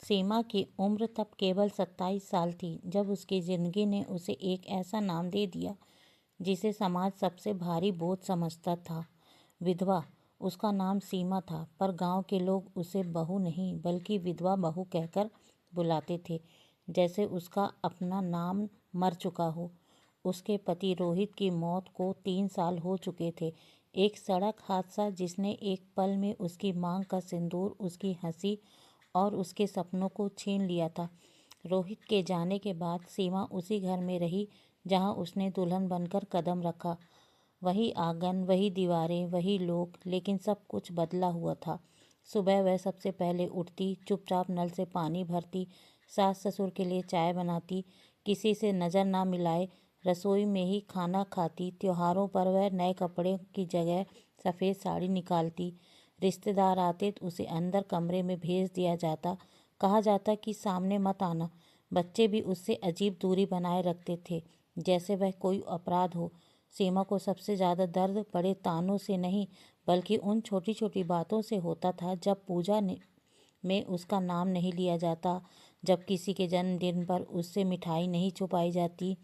सीमा की उम्र तब केवल 27 साल थी जब उसकी जिंदगी ने उसे एक ऐसा नाम दे दिया जिसे समाज सबसे भारी बोझ समझता था। विधवा। उसका नाम सीमा था, पर गांव के लोग उसे बहू नहीं बल्कि विधवा बहू कहकर बुलाते थे, जैसे उसका अपना नाम मर चुका हो। उसके पति रोहित की मौत को 3 साल हो चुके थे। एक सड़क हादसा जिसने एक पल में उसकी मांग का सिंदूर, उसकी हंसी और उसके सपनों को छीन लिया था। रोहित के जाने के बाद सीमा उसी घर में रही जहां उसने दुल्हन बनकर कदम रखा। वही आंगन, वही दीवारें, वही लोग, लेकिन सब कुछ बदला हुआ था। सुबह वह सबसे पहले उठती, चुपचाप नल से पानी भरती, सास ससुर के लिए चाय बनाती, किसी से नज़र ना मिलाए रसोई में ही खाना खाती। त्योहारों पर वह नए कपड़े की जगह सफ़ेद साड़ी निकालती। रिश्तेदार आते तो उसे अंदर कमरे में भेज दिया जाता, कहा जाता कि सामने मत आना। बच्चे भी उससे अजीब दूरी बनाए रखते थे, जैसे वह कोई अपराध हो। सीमा को सबसे ज़्यादा दर्द बड़े तानों से नहीं, बल्कि उन छोटी छोटी बातों से होता था। जब में उसका नाम नहीं लिया जाता, जब किसी के जन्मदिन पर उससे मिठाई नहीं छुपाई जाती,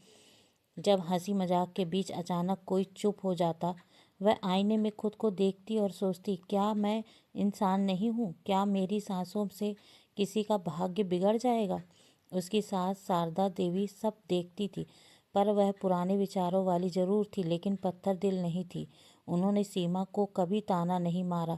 जब हंसी मजाक के बीच अचानक कोई चुप हो जाता। वह आईने में खुद को देखती और सोचती, क्या मैं इंसान नहीं हूँ? क्या मेरी सांसों से किसी का भाग्य बिगड़ जाएगा? उसकी सास शारदा देवी सब देखती थी, पर वह पुराने विचारों वाली जरूर थी, लेकिन पत्थर दिल नहीं थी। उन्होंने सीमा को कभी ताना नहीं मारा,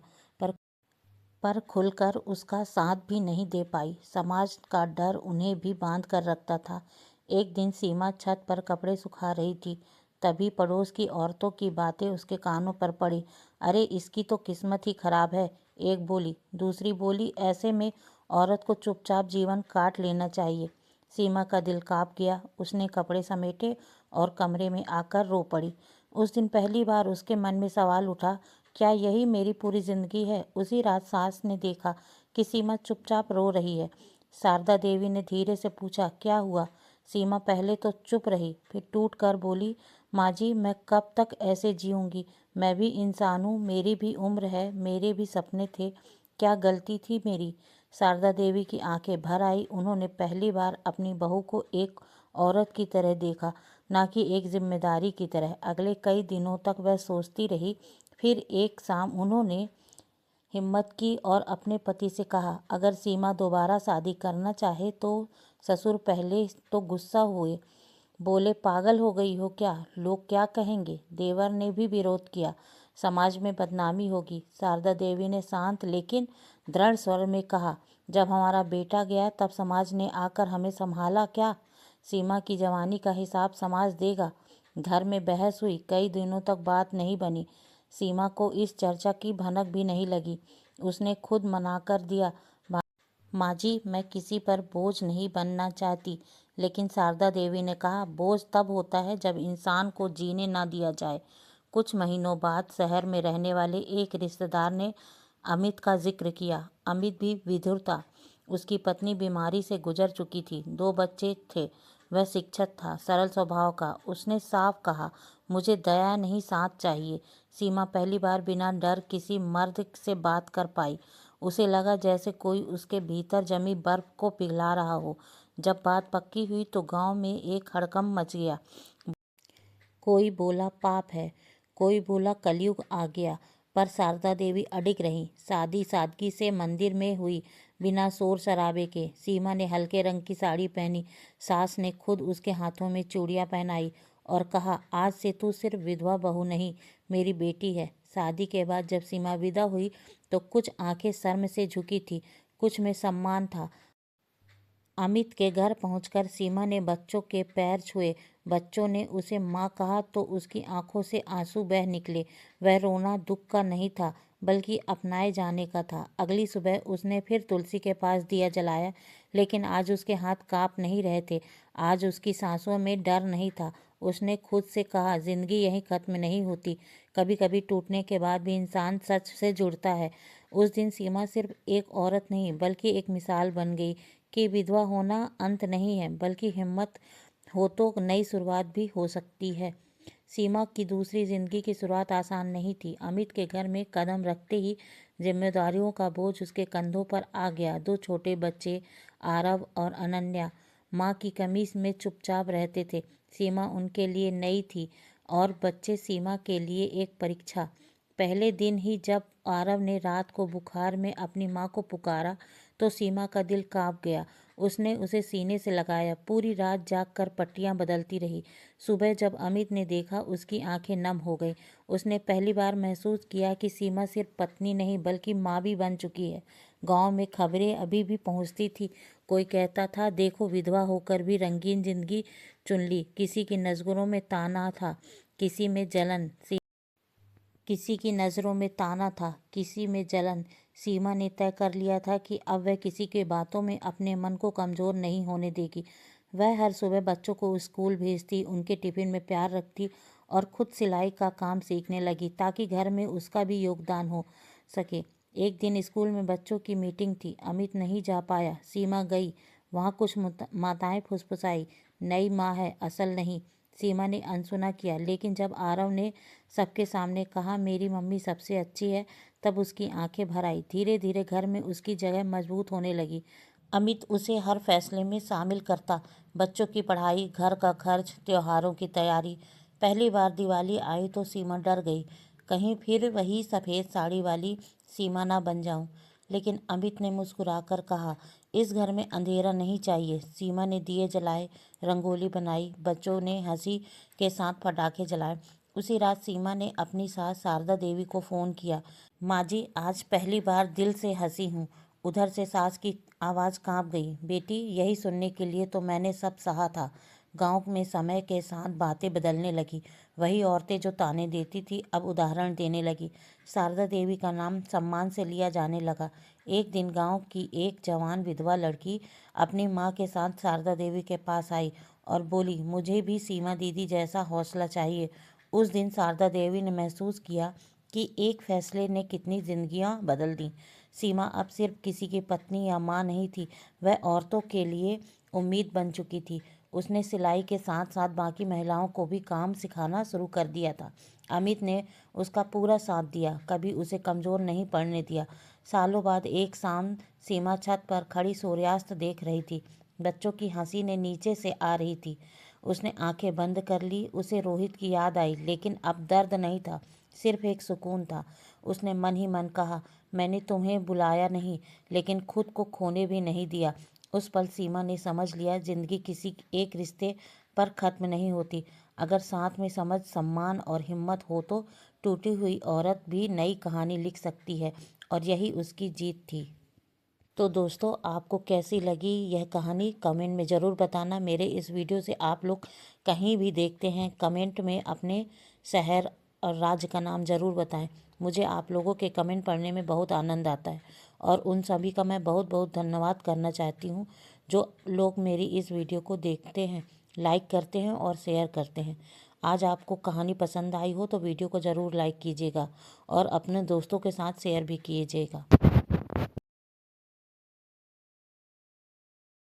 पर खुलकर उसका साथ भी नहीं दे पाई। समाज का डर उन्हें भी बांध कर रखता था। एक दिन सीमा छत पर कपड़े सुखा रही थी, तभी पड़ोस की औरतों की बातें उसके कानों पर पड़ी। अरे, इसकी तो किस्मत ही खराब है, एक बोली। दूसरी बोली, ऐसे में औरत को चुपचाप जीवन काट लेना चाहिए। सीमा का दिल कांप गया। उसने कपड़े समेटे और कमरे में आकर रो पड़ी। उस दिन पहली बार उसके मन में सवाल उठा, क्या यही मेरी पूरी जिंदगी है? उसी रात सास ने देखा कि सीमा चुपचाप रो रही है। शारदा देवी ने धीरे से पूछा, क्या हुआ? सीमा पहले तो चुप रही, फिर टूट कर बोली, माँ जी, मैं कब तक ऐसे जीऊँगी? मैं भी इंसान हूँ, मेरी भी उम्र है, मेरे भी सपने थे। क्या गलती थी मेरी? शारदा देवी की आंखें भर आई। उन्होंने पहली बार अपनी बहू को एक औरत की तरह देखा, ना कि एक जिम्मेदारी की तरह। अगले कई दिनों तक वह सोचती रही। फिर एक शाम उन्होंने हिम्मत की और अपने पति से कहा, अगर सीमा दोबारा शादी करना चाहे तो। ससुर पहले तो गुस्सा हुए, बोले, पागल हो गई हो क्या? लोग क्या कहेंगे? देवर ने भी विरोध किया, समाज में बदनामी होगी। शारदा देवी ने शांत लेकिन दृढ़ स्वर में कहा, जब हमारा बेटा गया तब समाज ने आकर हमें संभाला क्या? सीमा की जवानी का हिसाब समाज देगा। घर में बहस हुई, कई दिनों तक बात नहीं बनी। सीमा को इस चर्चा की भनक भी नहीं लगी। उसने खुद मना कर दिया, माँ जी, मैं किसी पर बोझ नहीं बनना चाहती। लेकिन शारदा देवी ने कहा, बोझ तब होता है जब इंसान को जीने ना दिया जाए। कुछ महीनों बाद शहर में रहने वाले एक रिश्तेदार ने अमित का जिक्र किया। अमित भी विधुर था। उसकी पत्नी बीमारी से गुजर चुकी थी, 2 बच्चे थे। वह शिक्षक था, सरल स्वभाव का। उसने साफ कहा, मुझे दया नहीं, साथ चाहिए। सीमा पहली बार बिना डर किसी मर्द से बात कर पाई। उसे लगा जैसे कोई उसके भीतर जमी बर्फ को पिघला रहा हो। जब बात पक्की हुई तो गांव में एक हड़कंप मच गया। कोई बोला पाप है, कोई बोला कलयुग आ गया, पर शारदा देवी अडिग रही। शादी सादगी से मंदिर में हुई, बिना शोर शराबे के। सीमा ने हल्के रंग की साड़ी पहनी। सास ने खुद उसके हाथों में चूड़ियां पहनाई और कहा, आज से तू सिर्फ विधवा बहू नहीं, मेरी बेटी है। शादी के बाद जब सीमा विदा हुई तो कुछ आंखें शर्म से झुकी थी, कुछ में सम्मान था। अमित के घर पहुंचकर सीमा ने बच्चों के पैर छुए। बच्चों ने उसे माँ कहा तो उसकी आंखों से आंसू बह निकले। वह रोना दुख का नहीं था, बल्कि अपनाए जाने का था। अगली सुबह उसने फिर तुलसी के पास दिया जलाया, लेकिन आज उसके हाथ कांप नहीं रहे थे। आज उसकी सांसों में डर नहीं था। उसने खुद से कहा, जिंदगी यहीं खत्म नहीं होती, कभी कभी टूटने के बाद भी इंसान सच से जुड़ता है। उस दिन सीमा सिर्फ एक औरत नहीं, बल्कि एक मिसाल बन गई कि विधवा होना अंत नहीं है, बल्कि हिम्मत हो तो नई शुरुआत भी हो सकती है। सीमा की दूसरी जिंदगी की शुरुआत आसान नहीं थी। अमित के घर में कदम रखते ही जिम्मेदारियों का बोझ उसके कंधों पर आ गया। 2 छोटे बच्चे, आरव और अनन्या, माँ की कमीज में चुपचाप रहते थे। सीमा उनके लिए नई थी और बच्चे सीमा के लिए एक परीक्षा। पहले दिन ही जब आरव ने रात को बुखार में अपनी माँ को पुकारा तो सीमा का दिल कांप गया। उसने उसे सीने से लगाया, पूरी रात जागकर पट्टियां बदलती रही। सुबह जब अमित ने देखा, उसकी आंखें नम हो गईं। उसने पहली बार महसूस किया कि सीमा सिर्फ पत्नी नहीं बल्कि माँ भी बन चुकी है। गांव में खबरें अभी भी पहुंचती थी। कोई कहता था, देखो विधवा होकर भी रंगीन जिंदगी चुन ली। किसी की नज़रों में ताना था, किसी में जलन। किसी की नज़रों में ताना था, किसी में जलन। सीमा ने तय कर लिया था कि अब वह किसी के बातों में अपने मन को कमज़ोर नहीं होने देगी। वह हर सुबह बच्चों को स्कूल भेजती, उनके टिफ़िन में प्यार रखती और खुद सिलाई का काम सीखने लगी ताकि घर में उसका भी योगदान हो सके। एक दिन स्कूल में बच्चों की मीटिंग थी। अमित नहीं जा पाया, सीमा गई। वहाँ कुछ माताएं फुसफुसाई, नई माँ है, असल नहीं। सीमा ने अनसुना किया, लेकिन जब आरव ने सबके सामने कहा, मेरी मम्मी सबसे अच्छी है, तब उसकी आंखें भर आई। धीरे धीरे घर में उसकी जगह मजबूत होने लगी। अमित उसे हर फैसले में शामिल करता, बच्चों की पढ़ाई, घर का खर्च, त्योहारों की तैयारी। पहली बार दिवाली आई तो सीमा डर गई, कहीं फिर वही सफ़ेद साड़ी वाली सीमा ना बन जाऊं। लेकिन अमित ने मुस्कुराकर कहा, इस घर में अंधेरा नहीं चाहिए। सीमा ने दिए जलाए, रंगोली बनाई, बच्चों ने हंसी के साथ पटाखे जलाए। उसी रात सीमा ने अपनी सास शारदा देवी को फ़ोन किया, माँ जी, आज पहली बार दिल से हंसी हूँ। उधर से सास की आवाज़ कांप गई, बेटी, यही सुनने के लिए तो मैंने सब सहा था। गांव में समय के साथ बातें बदलने लगी। वही औरतें जो ताने देती थी अब उदाहरण देने लगी। शारदा देवी का नाम सम्मान से लिया जाने लगा। एक दिन गांव की एक जवान विधवा लड़की अपनी माँ के साथ शारदा देवी के पास आई और बोली, मुझे भी सीमा दीदी जैसा हौसला चाहिए। उस दिन शारदा देवी ने महसूस किया कि एक फैसले ने कितनी जिंदगियां बदल दी। सीमा अब सिर्फ किसी की पत्नी या माँ नहीं थी, वह औरतों के लिए उम्मीद बन चुकी थी। उसने सिलाई के साथ साथ बाकी महिलाओं को भी काम सिखाना शुरू कर दिया था। अमित ने उसका पूरा साथ दिया, कभी उसे कमज़ोर नहीं पड़ने दिया। सालों बाद एक शाम सीमा छत पर खड़ी सूर्यास्त देख रही थी। बच्चों की हंसी ने नीचे से आ रही थी। उसने आंखें बंद कर ली। उसे रोहित की याद आई, लेकिन अब दर्द नहीं था, सिर्फ एक सुकून था। उसने मन ही मन कहा, मैंने तुम्हें बुलाया नहीं, लेकिन खुद को खोने भी नहीं दिया। उस पल सीमा ने समझ लिया, जिंदगी किसी एक रिश्ते पर ख़त्म नहीं होती। अगर साथ में समझ, सम्मान और हिम्मत हो तो टूटी हुई औरत भी नई कहानी लिख सकती है, और यही उसकी जीत थी। तो दोस्तों, आपको कैसी लगी यह कहानी कमेंट में ज़रूर बताना। मेरे इस वीडियो से आप लोग कहीं भी देखते हैं, कमेंट में अपने शहर और राज्य का नाम ज़रूर बताएं। मुझे आप लोगों के कमेंट पढ़ने में बहुत आनंद आता है, और उन सभी का मैं बहुत बहुत धन्यवाद करना चाहती हूँ जो लोग मेरी इस वीडियो को देखते हैं, लाइक करते हैं और शेयर करते हैं। आज आपको कहानी पसंद आई हो तो वीडियो को ज़रूर लाइक कीजिएगा और अपने दोस्तों के साथ शेयर भी कीजिएगा।